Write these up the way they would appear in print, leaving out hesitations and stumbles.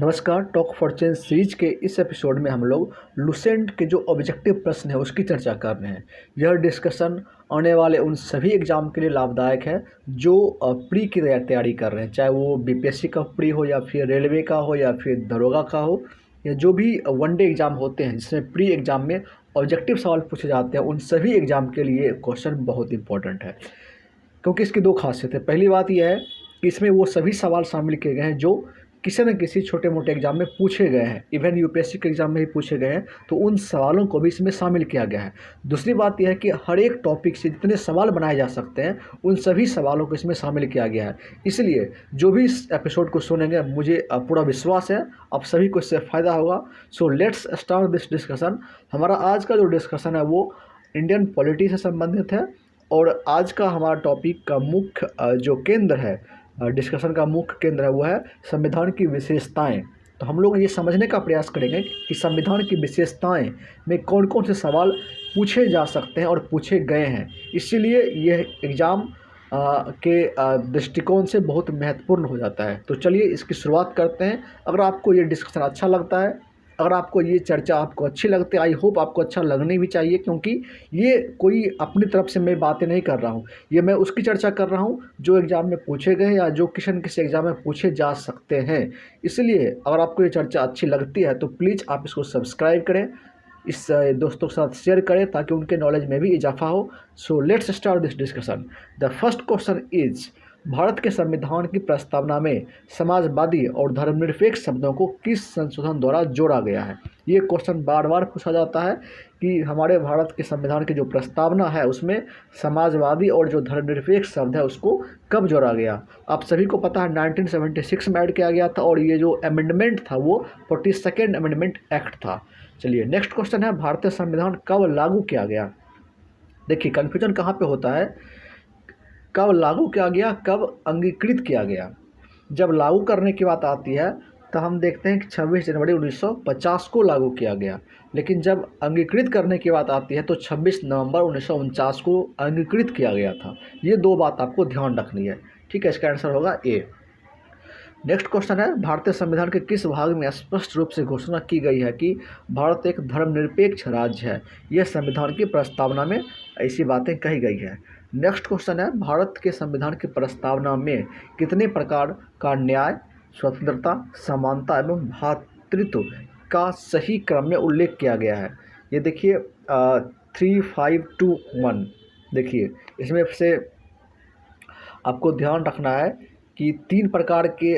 नमस्कार। Talk for change series के इस एपिसोड में हम लोग लुसेंट के जो ऑब्जेक्टिव प्रश्न है उसकी चर्चा कर रहे हैं। यह डिस्कशन आने वाले उन सभी एग्ज़ाम के लिए लाभदायक है जो प्री की तैयारी कर रहे हैं, चाहे वो बीपीएससी का प्री हो या फिर रेलवे का हो या फिर दरोगा का हो या जो भी वनडे एग्ज़ाम होते हैं जिसमें प्री एग्ज़ाम में ऑब्जेक्टिव सवाल पूछे जाते हैं, उन सभी एग्ज़ाम के लिए क्वेश्चन बहुत इंपॉर्टेंट है। क्योंकि इसकी दो खासियत है। पहली बात यह है कि इसमें वो सभी सवाल शामिल किए गए हैं जो किसी न किसी छोटे मोटे एग्जाम में पूछे गए हैं, इवन यूपीएससी के एग्ज़ाम में भी पूछे गए हैं, तो उन सवालों को भी इसमें शामिल किया गया है। दूसरी बात यह है कि हर एक टॉपिक से जितने सवाल बनाए जा सकते हैं उन सभी सवालों को इसमें शामिल किया गया है। इसलिए जो भी इस एपिसोड को सुनेंगे मुझे पूरा विश्वास है आप सभी को इससे फ़ायदा होगा। So let's start this discussion. हमारा आज का जो डिस्कशन है वो इंडियन पॉलिटी से संबंधित है और आज का हमारा टॉपिक का मुख्य जो केंद्र है, डिस्कशन का मुख्य केंद्र है वो है संविधान की विशेषताएं। तो हम लोग ये समझने का प्रयास करेंगे कि संविधान की विशेषताएं में कौन कौन से सवाल पूछे जा सकते हैं और पूछे गए हैं। इसीलिए यह एग्ज़ाम के दृष्टिकोण से बहुत महत्वपूर्ण हो जाता है। तो चलिए इसकी शुरुआत करते हैं। अगर आपको ये डिस्कशन अच्छा लगता है, अगर आपको ये चर्चा आपको अच्छी लगती है, आई होप आपको अच्छा लगनी भी चाहिए, क्योंकि ये कोई अपनी तरफ से मैं बातें नहीं कर रहा हूँ, ये मैं उसकी चर्चा कर रहा हूँ जो एग्ज़ाम में पूछे गए या जो किसी एग्ज़ाम में पूछे जा सकते हैं। इसलिए अगर आपको ये चर्चा अच्छी लगती है तो प्लीज़ आप इसको सब्सक्राइब करें, इस दोस्तों के साथ शेयर करें ताकि उनके नॉलेज में भी इजाफा हो। So let's start this discussion. The first question is, Bharat के संविधान की प्रस्तावना में समाजवादी और धर्मनिरपेक्ष शब्दों को किस संशोधन द्वारा जोड़ा गया है। ये क्वेश्चन बार बार पूछा जाता है कि हमारे भारत के संविधान की जो प्रस्तावना है उसमें समाजवादी और जो धर्मनिरपेक्ष शब्द है उसको कब जोड़ा गया। आप सभी को पता है 1976 में ऐड किया गया था और ये जो अमेंडमेंट था वो 42nd अमेंडमेंट एक्ट था। चलिए नेक्स्ट क्वेश्चन है, भारतीय संविधान कब लागू किया गया। देखिए कन्फ्यूजन कहाँ पे होता है, कब लागू किया गया, कब अंगीकृत किया गया। जब लागू करने की बात आती है तो हम देखते हैं कि 26 जनवरी 1950 को लागू किया गया, लेकिन जब अंगीकृत करने की बात आती है तो 26 नवंबर 1949 को अंगीकृत किया गया था। ये दो बात आपको ध्यान रखनी है, ठीक है। इसका आंसर होगा ए। नेक्स्ट क्वेश्चन है, भारतीय संविधान के किस भाग में स्पष्ट रूप से घोषणा की गई है कि भारत एक धर्मनिरपेक्ष राज्य है। यह संविधान की प्रस्तावना में ऐसी बातें कही गई है। नेक्स्ट क्वेश्चन है, भारत के संविधान की प्रस्तावना में कितने प्रकार का न्याय, स्वतंत्रता, समानता एवं भ्रातृत्व का सही क्रम में उल्लेख किया गया है। ये देखिए 3521। देखिए इसमें से आपको ध्यान रखना है कि 3 प्रकार के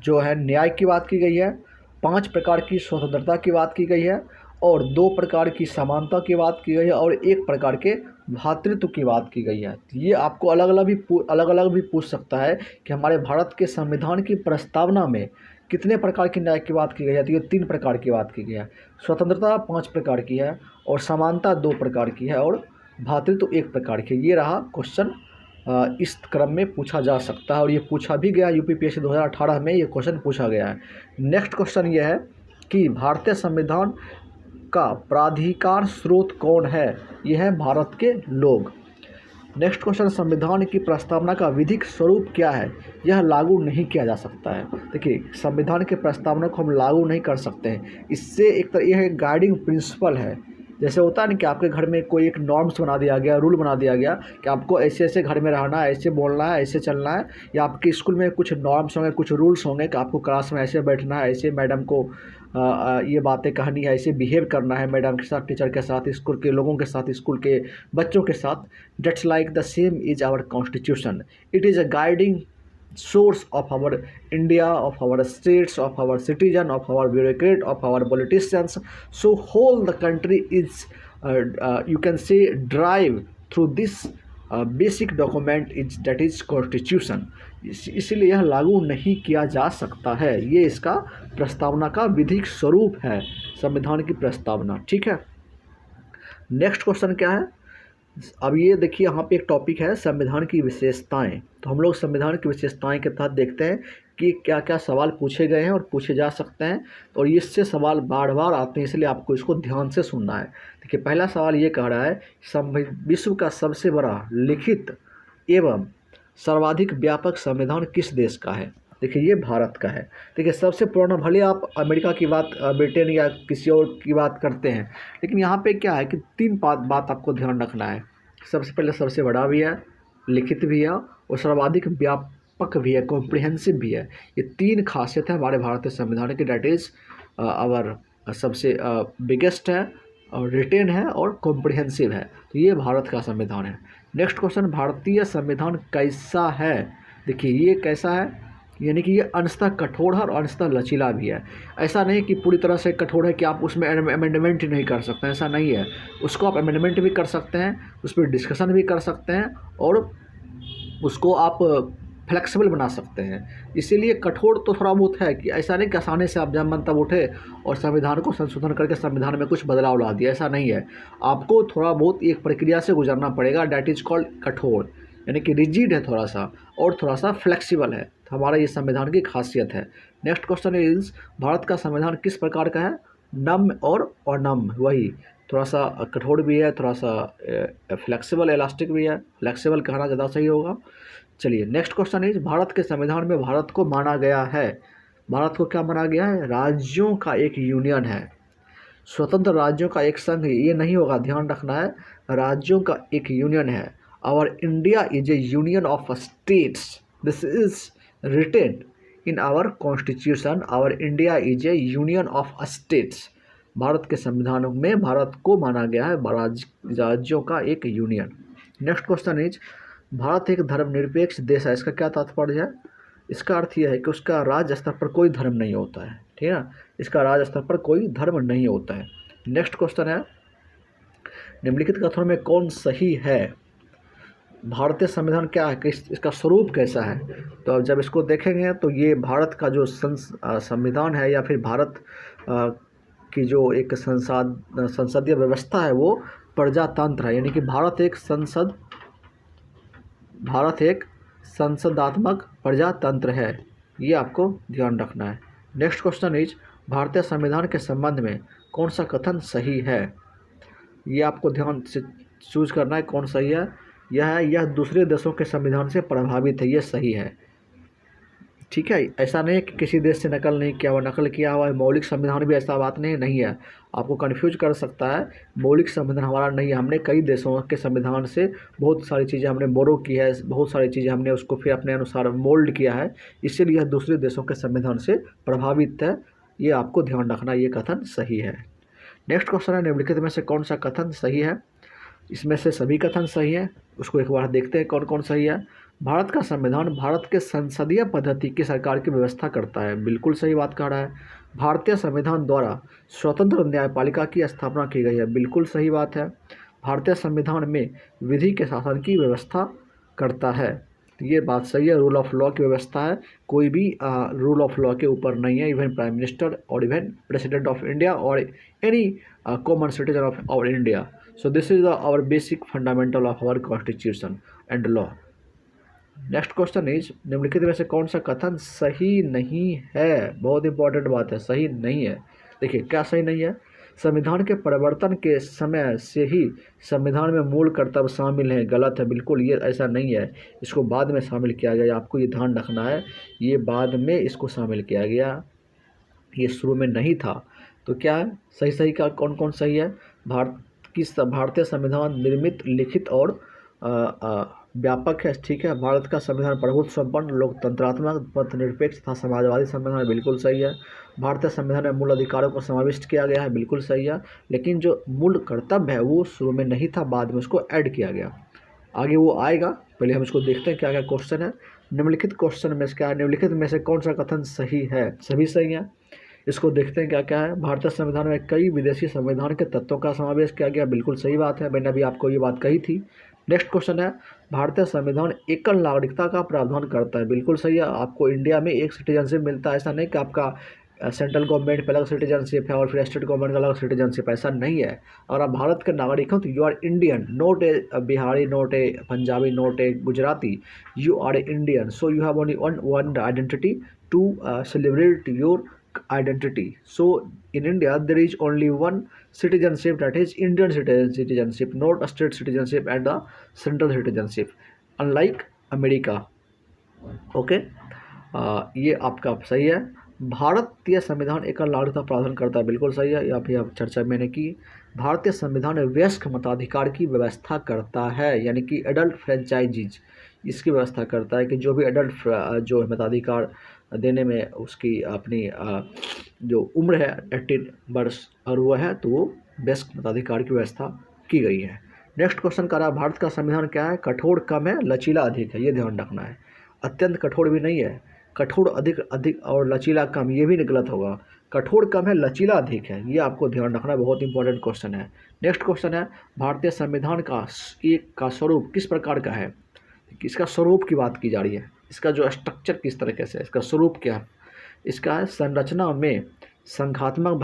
जो है न्याय की बात की गई है, 5 प्रकार की स्वतंत्रता की बात की गई है और 2 प्रकार की समानता की बात की गई है और 1 प्रकार के भ्रातृत्व की बात की गई है। ये आपको अलग अलग भी पूछ सकता है कि हमारे भारत के संविधान की प्रस्तावना में कितने प्रकार की न्याय की बात की गई है। तो ये 3 प्रकार की बात की गई है, स्वतंत्रता 5 प्रकार की है और समानता 2 प्रकार की है और भ्रातृत्व 1 प्रकार की। ये रहा क्वेश्चन, इस क्रम में पूछा जा सकता है और ये पूछा भी गया। यूपीपीएससी 2018 में ये क्वेश्चन पूछा गया है। नेक्स्ट क्वेश्चन ये है कि भारतीय संविधान का प्राधिकार स्रोत कौन है। यह है भारत के लोग। नेक्स्ट क्वेश्चन, संविधान की प्रस्तावना का विधिक स्वरूप क्या है। यह लागू नहीं किया जा सकता है। देखिए संविधान के प्रस्तावना को हम लागू नहीं कर सकते हैं, इससे एक तरह यह गाइडिंग प्रिंसिपल है। जैसे होता है ना कि आपके घर में कोई एक नॉर्म्स बना दिया गया, रूल बना दिया गया कि आपको ऐसे ऐसे घर में रहना है, ऐसे बोलना है, ऐसे चलना है, या आपके स्कूल में कुछ नॉर्म्स होंगे, कुछ रूल्स होंगे कि आपको क्लास में ऐसे बैठना है, ऐसे मैडम को ये बातें कहनी है, ऐसे बिहेव करना है मैडम के साथ, टीचर के साथ, स्कूल के लोगों के साथ, स्कूल के बच्चों के साथ। That's like the same is our constitution. It is a guiding source of our India, of our states, of our citizen, of our bureaucrat, of our politicians. So whole the country is you can say drive through this basic document is that is constitution। इसीलिए यह लागू नहीं किया जा सकता है। ये इसका प्रस्तावना का विधिक स्वरूप है, संविधान की प्रस्तावना, ठीक है। नेक्स्ट क्वेश्चन क्या है, अब ये देखिए यहाँ पे एक टॉपिक है संविधान की विशेषताएं। तो हम लोग संविधान की विशेषताएं के तहत देखते हैं कि क्या क्या सवाल पूछे गए हैं और पूछे जा सकते हैं, और इससे सवाल बार बार आते हैं, इसलिए आपको इसको ध्यान से सुनना है। देखिए पहला सवाल ये कह रहा है, विश्व का सबसे बड़ा लिखित एवं सर्वाधिक व्यापक संविधान किस देश का है। देखिए ये भारत का है। देखिए सबसे पुराना, भले आप अमेरिका की बात, ब्रिटेन या किसी और की बात करते हैं, लेकिन यहाँ पे क्या है कि तीन बात आपको ध्यान रखना है। सबसे पहले सबसे बड़ा भी है, लिखित भी है और सर्वाधिक व्यापक भी है, कॉम्प्रिहेंसिव भी है। ये तीन खासियत है हमारे भारतीय संविधान की। डैट इज़ आवर सबसे बिगेस्ट है और रिटेन है और कॉम्प्रिहेंसिव है। तो ये भारत का संविधान है। नेक्स्ट क्वेश्चन, भारतीय संविधान कैसा है? देखिए ये कैसा है, यानी कि ये अंशतः कठोर है और अंशतः लचीला भी है। ऐसा नहीं कि पूरी तरह से कठोर है कि आप उसमें अमेंडमेंट ही नहीं कर सकते, ऐसा नहीं है। उसको आप अमेंडमेंट भी कर सकते हैं, उस पर डिस्कशन भी कर सकते हैं और उसको आप फ्लेक्सिबल बना सकते हैं। इसीलिए कठोर तो थोड़ा बहुत है कि ऐसा नहीं कि आसानी से आप जब मन तब उठे और संविधान को संशोधन करके संविधान में कुछ बदलाव ला दिया, ऐसा नहीं है। आपको थोड़ा बहुत एक प्रक्रिया से गुजरना पड़ेगा, डैट इज़ कॉल्ड कठोर, यानी कि रिजिड है थोड़ा सा और थोड़ा सा फ्लेक्सिबल है। तो हमारा ये संविधान की खासियत है। नेक्स्ट क्वेश्चन इज, भारत का संविधान किस प्रकार का है? नम्र और अनम्र, वही थोड़ा सा कठोर भी है, थोड़ा सा फ्लेक्सिबल इलास्टिक भी है। फ्लेक्सिबल कहना ज़्यादा सही होगा। चलिए नेक्स्ट क्वेश्चन इज, भारत के संविधान में भारत को माना गया है, भारत को क्या माना गया है? राज्यों का एक यूनियन है, स्वतंत्र राज्यों का एक संघ ये नहीं होगा, ध्यान रखना है। राज्यों का एक यूनियन है। Our India is a union of states, this is written in our constitution. Our India is a union of states. Bharat के संविधान में भारत को माना गया है राज्यों का एक union. Next question is, Bharat एक धर्मनिरपेक्ष देश है, इसका क्या तात्पर्य है? इसका अर्थ यह है कि उसका राज्य स्तर पर कोई धर्म नहीं होता है, ठीक है ना। इसका राज्य स्तर पर कोई धर्म नहीं होता है। नेक्स्ट क्वेश्चन है, निम्नलिखित कथनों में कौन सही है? भारतीय संविधान क्या है, इसका स्वरूप कैसा है? तो अब जब इसको देखेंगे तो ये भारत का जो संविधान है या फिर भारत की जो एक संसदीय व्यवस्था है वो प्रजातंत्र है, यानी कि भारत एक संसदात्मक प्रजातंत्र है। ये आपको ध्यान रखना है। नेक्स्ट क्वेश्चन इज, भारतीय संविधान के संबंध में कौन सा कथन सही है? ये आपको ध्यान से चूज करना है कौन सही है। यह दूसरे देशों के संविधान से प्रभावित है, ये सही है, ठीक है। ऐसा नहीं है कि किसी देश से नकल नहीं किया हुआ, नकल किया हुआ है। मौलिक संविधान भी ऐसा बात नहीं है, आपको कन्फ्यूज कर सकता है। मौलिक संविधान हमारा नहीं है, हमने कई देशों के संविधान से बहुत सारी चीज़ें हमने बोरो की है, बहुत सारी चीज़ें हमने उसको फिर अपने अनुसार मोल्ड किया है, इसीलिए यह दूसरे देशों के संविधान से प्रभावित है। ये आपको ध्यान रखना, ये कथन सही है। नेक्स्ट क्वेश्चन है, निम्नलिखित में से कौन सा कथन सही है? इसमें से सभी कथन सही है, उसको एक बार देखते हैं कौन कौन सही है। भारत का संविधान भारत के संसदीय पद्धति की सरकार की व्यवस्था करता है, बिल्कुल सही बात कह रहा है। भारतीय संविधान द्वारा स्वतंत्र न्यायपालिका की स्थापना की गई है, बिल्कुल सही बात है। भारतीय संविधान में विधि के शासन की व्यवस्था करता है, तो ये बात सही है। रूल ऑफ लॉ की व्यवस्था है, कोई भी रूल ऑफ लॉ के ऊपर नहीं है, इवन प्राइम मिनिस्टर और इवन प्रेसिडेंट ऑफ इंडिया और any common citizen of our India. So this is our basic fundamental of our constitution and law. Next question is, निम्नलिखित में से कौन सा कथन सही नहीं है? बहुत इंपॉर्टेंट बात है, सही नहीं है। देखिए क्या सही नहीं है? संविधान के परिवर्तन के समय से ही संविधान में मूल कर्तव्य शामिल हैं, गलत है, बिल्कुल ये ऐसा नहीं है। इसको बाद में शामिल किया गया, आपको ये ध्यान रखना है, ये बाद में इसको शामिल किया गया, ये शुरू में नहीं था। तो क्या है सही का कौन कौन सही है? भारतीय संविधान निर्मित, लिखित और व्यापक है, ठीक है। भारत का संविधान प्रभुत्व संपन्न, लोकतंत्रात्मक, धर्मनिरपेक्ष तथा समाजवादी संविधान, बिल्कुल सही है। भारतीय संविधान में मूल अधिकारों को समाविष्ट किया गया है, बिल्कुल सही है। लेकिन जो मूल कर्तव्य है वो शुरू में नहीं था, बाद में उसको ऐड किया गया, आगे वो आएगा। पहले हम इसको देखते हैं क्या क्या क्वेश्चन है। निम्नलिखित क्वेश्चन में क्या है? निम्नलिखित में से कौन सा कथन सही है? सभी सही है, इसको देखते हैं क्या क्या है। भारतीय संविधान में कई विदेशी संविधान के तत्वों का समावेश किया गया, बिल्कुल सही बात है, मैंने अभी आपको ये बात कही थी। नेक्स्ट क्वेश्चन है, भारतीय संविधान एकल नागरिकता का प्रावधान करता है, बिल्कुल सही है। आपको इंडिया में एक सिटीजनशिप मिलता है, ऐसा नहीं कि आपका सेंट्रल गवर्नमेंट पे अलग सिटीजनशिप है और फिर स्टेट गवर्नमेंट का अलग सिटीजनशिप, ऐसा नहीं है। अगर आप भारत के नागरिक हो तो you are Indian, not a Bihari, not a Punjabi, not a Gujarati, you are a Indian. So you have only one identity to celebrate your identity. So in India there is only one citizenship, that is Indian citizenship, not a state citizenship and the central citizenship, unlike America. Okay, ये आपका सही है। भारतीय संविधान एकल नागरिकता प्रावधान करता है, बिल्कुल सही है, या फिर अब चर्चा मैंने की। भारतीय संविधान वयस्क मताधिकार की व्यवस्था करता है, यानी कि एडल्ट फ्रेंचाइजीज इसकी व्यवस्था करता है कि जो भी एडल्ट जो मताधिकार देने में उसकी अपनी जो उम्र है 18 वर्ष और वो है, तो वो वयस्क मताधिकार की व्यवस्था की गई है। नेक्स्ट क्वेश्चन कर रहा है, भारत का संविधान क्या है? कठोर कम है, लचीला अधिक है, ये ध्यान रखना है। अत्यंत कठोर भी नहीं है, कठोर अधिक अधिक और लचीला कम, ये भी गलत होगा। कठोर कम है, लचीला अधिक है, ये आपको ध्यान रखना है, बहुत इंपॉर्टेंट क्वेश्चन है। नेक्स्ट क्वेश्चन है, भारतीय संविधान का स्वरूप किस प्रकार का है? इसका स्वरूप की बात की जा रही है, इसका जो स्ट्रक्चर किस तरीके से है, इसका स्वरूप क्या है? इसका है संरचना में संघात्मक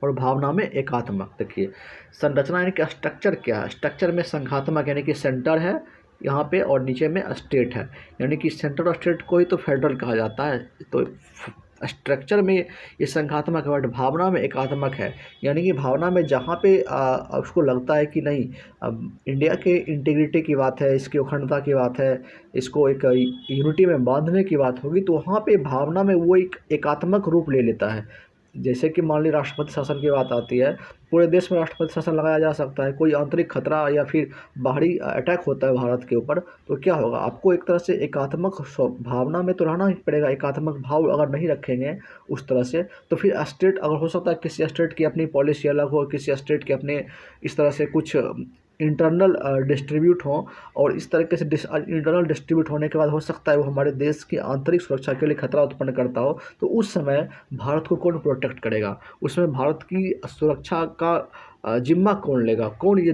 और भावना में एकात्मक। देखिए संरचना यानी कि स्ट्रक्चर क्या है? स्ट्रक्चर में संघात्मक यानी कि सेंटर है यहाँ पे और नीचे में स्टेट है, यानी कि सेंटर और स्टेट को ही तो फेडरल कहा जाता है। तो स्ट्रक्चर में ये संघात्मक है, बट भावना में एकात्मक है, यानी कि भावना में जहाँ पे उसको लगता है कि नहीं अब इंडिया के इंटीग्रिटी की बात है, इसकी अखंडता की बात है, इसको एक यूनिटी में बांधने की बात होगी, तो वहाँ पे भावना में वो एक एकात्मक रूप ले लेता है। जैसे कि मान ली राष्ट्रपति शासन की बात आती है, पूरे देश में राष्ट्रपति शासन लगाया जा सकता है। कोई आंतरिक खतरा या फिर बाहरी अटैक होता है भारत के ऊपर, तो क्या होगा, आपको एक तरह से एकात्मक भावना में तो रहना ही पड़ेगा। एकात्मक भाव अगर नहीं रखेंगे उस तरह से, तो फिर स्टेट अगर हो सकता है किसी स्टेट की अपनी पॉलिसी अलग हो, किसी स्टेट के अपने इस तरह से कुछ इंटरनल डिस्ट्रीब्यूट हो, और इस तरीके से इंटरनल डिस्ट्रीब्यूट होने के बाद हो सकता है वो हमारे देश की आंतरिक सुरक्षा के लिए खतरा उत्पन्न करता हो, तो उस समय भारत को कौन प्रोटेक्ट करेगा? उसमें भारत की सुरक्षा का जिम्मा कौन लेगा? कौन ये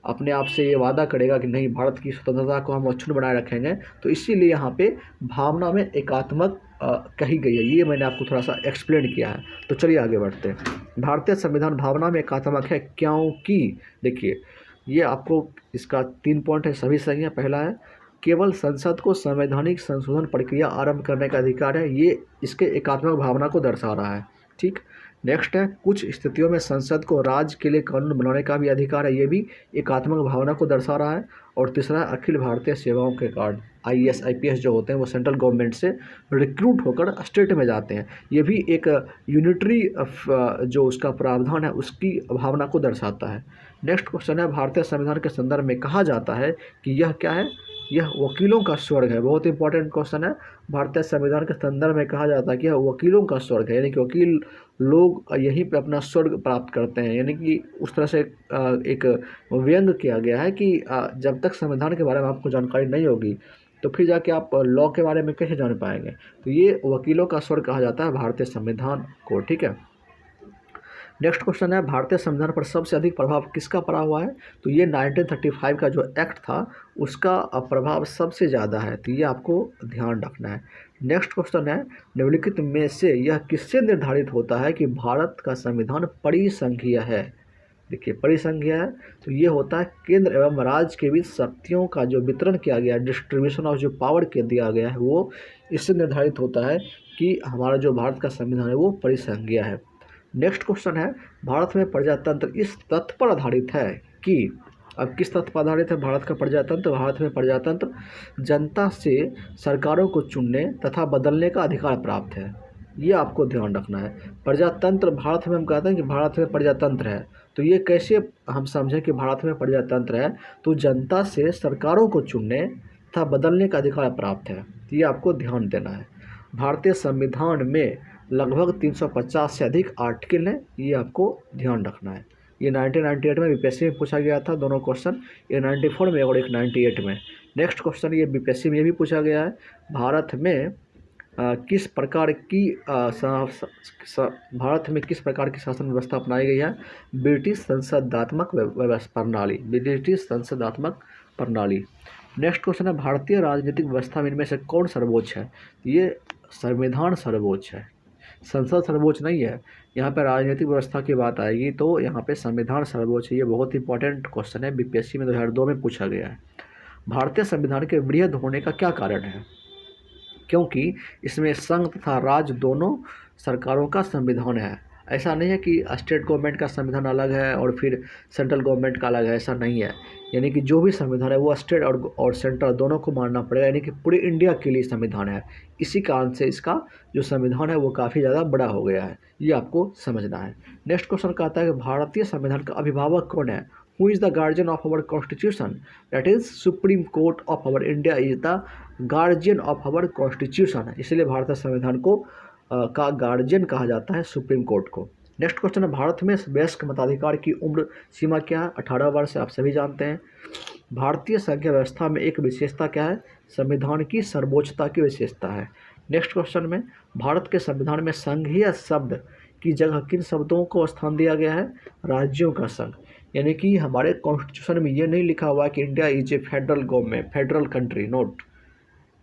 अपने आप से ये वादा करेगा कि नहीं भारत की स्वतंत्रता को हम अक्षुण्ण बनाए रखेंगे? तो इसीलिए यहाँ पे भावना में एकात्मक कही गई है, ये मैंने आपको थोड़ा सा एक्सप्लेन किया है। तो चलिए आगे बढ़ते हैं। भारतीय संविधान भावना में एकात्मक है क्योंकि देखिए ये आपको इसका 3 पॉइंट है, सभी सही है। पहला है केवल संसद को संवैधानिक संशोधन प्रक्रिया आरंभ करने का अधिकार है, ये इसके एकात्मक भावना को दर्शा रहा है। ठीक, नेक्स्ट है कुछ स्थितियों में संसद को राज्य के लिए कानून बनाने का भी अधिकार है, ये भी एकात्मक भावना को दर्शा रहा है। और तीसरा है अखिल भारतीय सेवाओं के कारण IAS IPS जो होते हैं वो सेंट्रल गवर्नमेंट से रिक्रूट होकर स्टेट में जाते हैं, ये भी एक यूनिटरी जो उसका प्रावधान है उसकी भावना को दर्शाता है। नेक्स्ट क्वेश्चन है भारतीय संविधान के संदर्भ में कहा जाता है कि यह क्या है? यह वकीलों का स्वर्ग है, बहुत इंपॉर्टेंट क्वेश्चन है। भारतीय संविधान के संदर्भ में कहा जाता है कि यह वकीलों का स्वर्ग है, यानी कि वकील लोग यहीं पे अपना स्वर्ग प्राप्त करते हैं, यानी कि उस तरह से एक व्यंग किया गया है कि जब तक संविधान के बारे में आपको जानकारी नहीं होगी तो फिर जाके आप लॉ के बारे में कैसे जान पाएंगे? तो ये वकीलों का स्वर्ग कहा जाता है भारतीय संविधान को। ठीक है, नेक्स्ट क्वेश्चन है भारतीय संविधान पर सबसे अधिक प्रभाव किसका पड़ा हुआ है? तो ये 1935 का जो एक्ट था उसका प्रभाव सबसे ज़्यादा है, तो ये आपको ध्यान रखना है। नेक्स्ट क्वेश्चन है निम्नलिखित में से यह किससे निर्धारित होता है कि भारत का संविधान परिसंघीय है? देखिए परिसंघीय है तो ये होता है केंद्र एवं राज्य के बीच शक्तियों का जो वितरण किया गया है, डिस्ट्रीब्यूशन ऑफ जो पावर के दिया गया है, वो इससे निर्धारित होता है कि हमारा जो भारत का संविधान है वो परिसंघीय है। नेक्स्ट क्वेश्चन है भारत में प्रजातंत्र इस तथ्य पर आधारित है कि, अब किस तथ्य पर आधारित है भारत का प्रजातंत्र? भारत में प्रजातंत्र जनता से सरकारों को चुनने तथा बदलने का अधिकार प्राप्त है, ये आपको ध्यान रखना है। प्रजातंत्र भारत में हम कहते हैं कि भारत में प्रजातंत्र है, तो ये कैसे हम समझें कि भारत में प्रजातंत्र है? तो जनता से सरकारों को चुनने तथा बदलने का अधिकार प्राप्त है, ये आपको ध्यान देना है। भारतीय संविधान में लगभग 350 से अधिक आर्टिकल हैं, ये आपको ध्यान रखना है। ये 1998 में बीपीएससी में पूछा गया था, दोनों क्वेश्चन, ये 94 में और एक 98 में। नेक्स्ट क्वेश्चन ये बीपीएससी में ये भी पूछा गया है, भारत में किस प्रकार की भारत में किस प्रकार की शासन व्यवस्था अपनाई गई है? ब्रिटिश संसदात्मक प्रणाली, ब्रिटिश संसदात्मक प्रणाली। नेक्स्ट क्वेश्चन है भारतीय राजनीतिक व्यवस्था में इनमें से कौन सर्वोच्च है? ये संविधान सर्वोच्च है, संसद सर्वोच्च नहीं है। यहाँ पे राजनीतिक व्यवस्था की बात आएगी तो यहाँ पे संविधान सर्वोच्च है, ये बहुत इंपॉर्टेंट क्वेश्चन है, बीपीएससी में 2002 में पूछा गया है। भारतीय संविधान के वृहद होने का क्या कारण है? क्योंकि इसमें संघ तथा राज्य दोनों सरकारों का संविधान है। ऐसा नहीं है कि स्टेट गवर्नमेंट का संविधान अलग है और फिर सेंट्रल गवर्नमेंट का अलग है, ऐसा नहीं है। यानी कि जो भी संविधान है वो स्टेट और सेंट्रल दोनों को मानना पड़ेगा, यानी कि पूरे इंडिया के लिए संविधान है। इसी कारण से इसका जो संविधान है वो काफ़ी ज़्यादा बड़ा हो गया है, ये आपको समझना है। नेक्स्ट क्वेश्चन कहता है कि भारतीय संविधान का अभिभावक कौन है? Who is the guardian of our constitution? That is supreme court of our India is the guardian of our constitution. इसलिए भारतीय संविधान को का गार्जियन कहा जाता है सुप्रीम कोर्ट को। नेक्स्ट क्वेश्चन है, भारत में वयस्क मताधिकार की उम्र सीमा क्या है? 18 वर्ष है, आप सभी जानते हैं। भारतीय संघीय व्यवस्था में एक विशेषता क्या है? संविधान की सर्वोच्चता की विशेषता है। नेक्स्ट क्वेश्चन में, भारत के संविधान में संघीय शब्द की जगह किन शब्दों को स्थान दिया गया है? राज्यों का संघ। यानी कि हमारे कॉन्स्टिट्यूशन में ये नहीं लिखा हुआ है कि India is A federal government, federal country, note.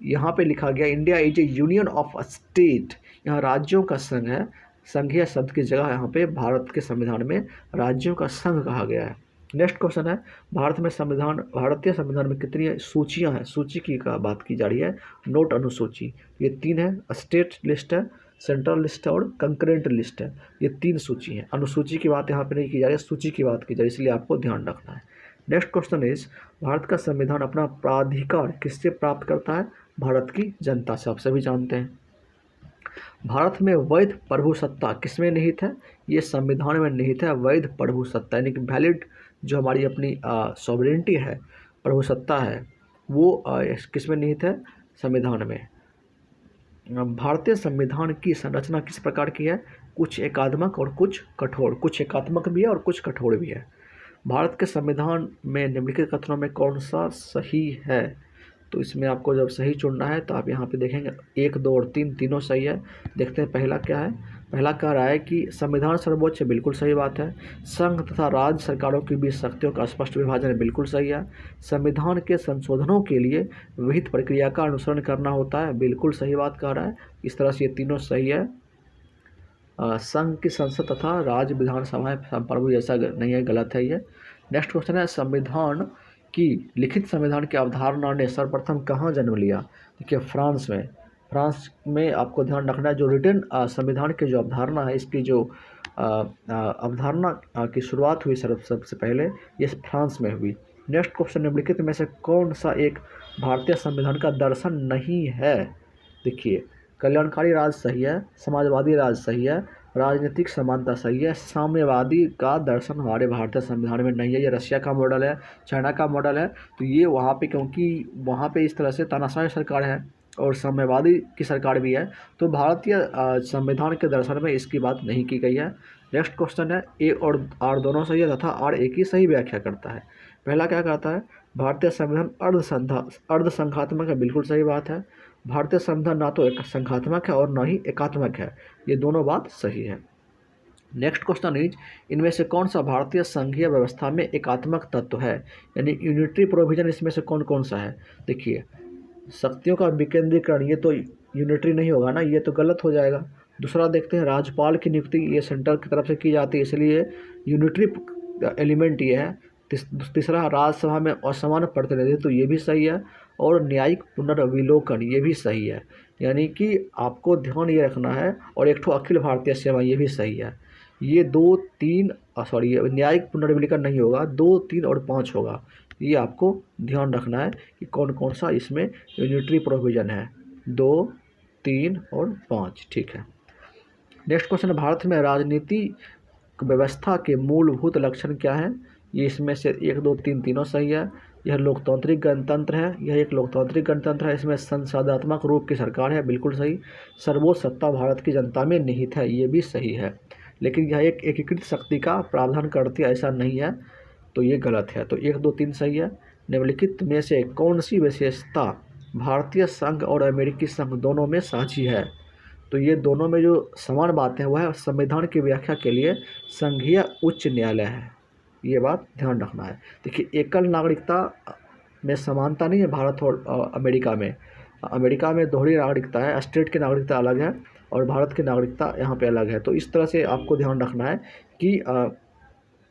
यहाँ पे लिखा गया India is a union of state, यहाँ राज्यों का संघ है। संघीय शब्द की जगह यहाँ पे भारत के संविधान में राज्यों का संघ कहा गया है। नेक्स्ट क्वेश्चन है, भारतीय संविधान में कितनी सूचियाँ हैं? सूची की का बात की जा रही है, नोट अनुसूची। ये 3 है, स्टेट लिस्ट है, सेंट्रल लिस्ट है और कंकरेंट लिस्ट है। ये 3 सूची है। अनुसूची की बात यहाँ पे नहीं की जा रही है, सूची की बात की जा रही है, इसलिए आपको ध्यान रखना है। नेक्स्ट क्वेश्चन इज, भारत का संविधान अपना प्राधिकार किससे प्राप्त करता है? भारत की जनता से, आप सभी जानते हैं। भारत में वैध प्रभुसत्ता किसमें निहित है? ये संविधान में निहित है, वैध प्रभुसत्ता, यानी कि वैलिड जो हमारी अपनी सॉवरेनिटी है, प्रभुसत्ता है, वो किसमें निहित है? संविधान में। भारतीय संविधान की संरचना किस प्रकार की है? कुछ एकात्मक और कुछ कठोर। कुछ एकात्मक भी है और कुछ कठोर भी है। भारत के संविधान में निम्नलिखित कथनों में कौन सा सही है? तो इसमें आपको जब सही चुनना है तो आप यहाँ पे देखेंगे 1, 2 और 3 तीनों सही है। देखते हैं पहला क्या है। पहला कह रहा है कि संविधान सर्वोच्च है, बिल्कुल सही बात है। संघ तथा राज्य सरकारों के बीच शक्तियों का स्पष्ट विभाजन है, बिल्कुल सही है। संविधान के संशोधनों के लिए विहित प्रक्रिया का अनुसरण करना होता है, बिल्कुल सही बात कह रहा है। इस तरह से ये तीनों सही है। संघ की संसद तथा राज्य विधानसभाएं संप्रभु जैसा नहीं है, गलत है ये। नेक्स्ट क्वेश्चन है, संविधान की लिखित संविधान की अवधारणा ने सर्वप्रथम कहाँ जन्म लिया? देखिए फ्रांस में। फ्रांस में आपको ध्यान रखना है, जो रिटन संविधान की जो अवधारणा है, इसकी जो अवधारणा की शुरुआत हुई सबसे पहले ये फ्रांस में हुई। नेक्स्ट क्वेश्चन, निम्नलिखित में से कौन सा एक भारतीय संविधान का दर्शन नहीं है? देखिए, कल्याणकारी राज सही है, समाजवादी राज सही है, राजनीतिक समानता सही है, साम्यवादी का दर्शन हमारे भारतीय संविधान में नहीं है। ये रशिया का मॉडल है, चाइना का मॉडल है, तो ये वहाँ पे, क्योंकि वहाँ पे इस तरह से तानाशाही सरकार है और साम्यवादी की सरकार भी है, तो भारतीय संविधान के दर्शन में इसकी बात नहीं की गई है। नेक्स्ट क्वेश्चन है, ए और आर दोनों सही है तथा आर एक ही सही व्याख्या करता है। पहला क्या कहता है? भारतीय संविधान अर्धसंघात्मक है, बिल्कुल सही बात है। भारतीय संविधान ना तो एक संघात्मक है और ना ही एकात्मक है, ये दोनों बात सही है। नेक्स्ट क्वेश्चन इज, इनमें से कौन सा भारतीय संघीय व्यवस्था में एकात्मक तत्व है? यानी यूनिटरी प्रोविजन इसमें से कौन कौन सा है? देखिए, शक्तियों का विकेंद्रीकरण, ये तो यूनिटरी नहीं होगा ना, ये तो गलत हो जाएगा। दूसरा देखते हैं, राज्यपाल की नियुक्ति ये सेंटर की तरफ से की जाती है, इसलिए यूनिटरी एलिमेंट ये है। तीसरा, राज्यसभा में असमान प्रतिनिधित्व, तो ये भी सही है। और न्यायिक पुनर्विलोकन, ये भी सही है। यानी कि आपको ध्यान ये रखना है। और एक ठो अखिल भारतीय सेवा, ये भी सही है। ये 2, 3 सॉरी, न्यायिक पुनर्विलोकन नहीं होगा, 2, 3 और 5 होगा। ये आपको ध्यान रखना है कि कौन कौन सा इसमें यूनिटरी प्रोविज़न है, 2, 3 और 5, ठीक है। नेक्स्ट क्वेश्चन है, भारत में राजनीतिक व्यवस्था के मूलभूत लक्षण क्या हैं? ये इसमें से 1, 2, 3 तीनों सही है। यह लोकतांत्रिक गणतंत्र है, यह एक लोकतांत्रिक गणतंत्र है। इसमें संसदात्मक रूप की सरकार है, बिल्कुल सही। सर्वोच्च सत्ता भारत की जनता में निहित है, ये भी सही है। लेकिन यह एक एकीकृत शक्ति का प्रावधान करती है, ऐसा नहीं है, तो ये गलत है। तो 1, 2, 3 सही है। निम्नलिखित में से कौन सी विशेषता भारतीय संघ और अमेरिकी संघ दोनों में साझी है? तो ये दोनों में जो समान बातें हैं वह है संविधान की व्याख्या के लिए संघीय उच्च न्यायालय है, ये बात ध्यान रखना है। देखिए, एकल नागरिकता में समानता नहीं है भारत और अमेरिका में। अमेरिका में दोहरी नागरिकता है, स्टेट की नागरिकता अलग है और भारत की नागरिकता यहाँ पे अलग है। तो इस तरह से आपको ध्यान रखना है कि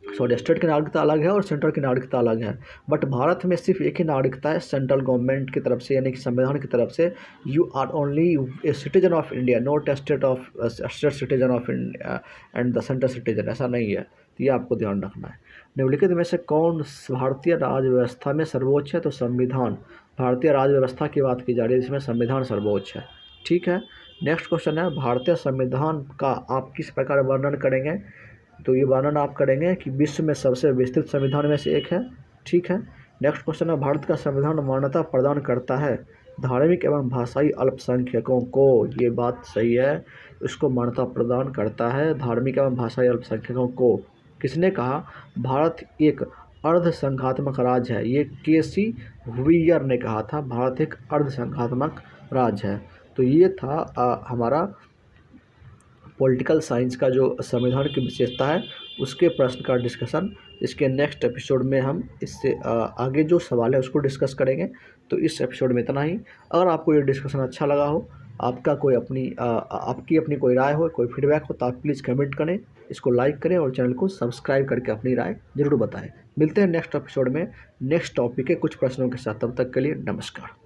सॉरी, स्टेट की नागरिकता अलग है और सेंट्रल की नागरिकता अलग है। बट भारत में सिर्फ एक ही नागरिकता है सेंट्रल गवर्नमेंट की तरफ से, यानी कि संविधान की तरफ से। You are only a citizen of India, not a state citizen of India and the central citizen, ऐसा नहीं है। तो ये आपको ध्यान रखना है। निम्नलिखित में से कौन भारतीय राज्य व्यवस्था में सर्वोच्च है? तो संविधान। भारतीय राज्य व्यवस्था की बात की जा रही है, जिसमें संविधान सर्वोच्च है। ठीक है। नेक्स्ट क्वेश्चन है, भारतीय संविधान का आप किस प्रकार वर्णन करेंगे? तो ये वर्णन आप करेंगे कि विश्व में सबसे विस्तृत संविधान में से एक है। ठीक है। नेक्स्ट क्वेश्चन है, भारत का संविधान मान्यता प्रदान करता है धार्मिक एवं भाषाई अल्पसंख्यकों को। ये बात सही है, इसको मान्यता प्रदान करता है धार्मिक एवं भाषाई अल्पसंख्यकों को। किसने कहा? भारत एक अर्धसंघात्मक राज्य है। ये केसी हुइयर ने कहा था, भारत एक अर्धसंघात्मक राज्य है। तो ये था हमारा पॉलिटिकल साइंस का जो संविधान की विशेषता है उसके प्रश्न का डिस्कशन। इसके नेक्स्ट एपिसोड में हम इससे आगे जो सवाल है उसको डिस्कस करेंगे। तो इस एपिसोड में इतना ही। अगर आपको ये डिस्कशन अच्छा लगा हो, आपका कोई आपकी अपनी कोई राय हो, कोई फीडबैक हो, तो आप प्लीज़ कमेंट करें, इसको लाइक करें और चैनल को सब्सक्राइब करके अपनी राय ज़रूर बताएं। मिलते हैं नेक्स्ट एपिसोड में नेक्स्ट टॉपिक के कुछ प्रश्नों के साथ। तब तक के लिए नमस्कार।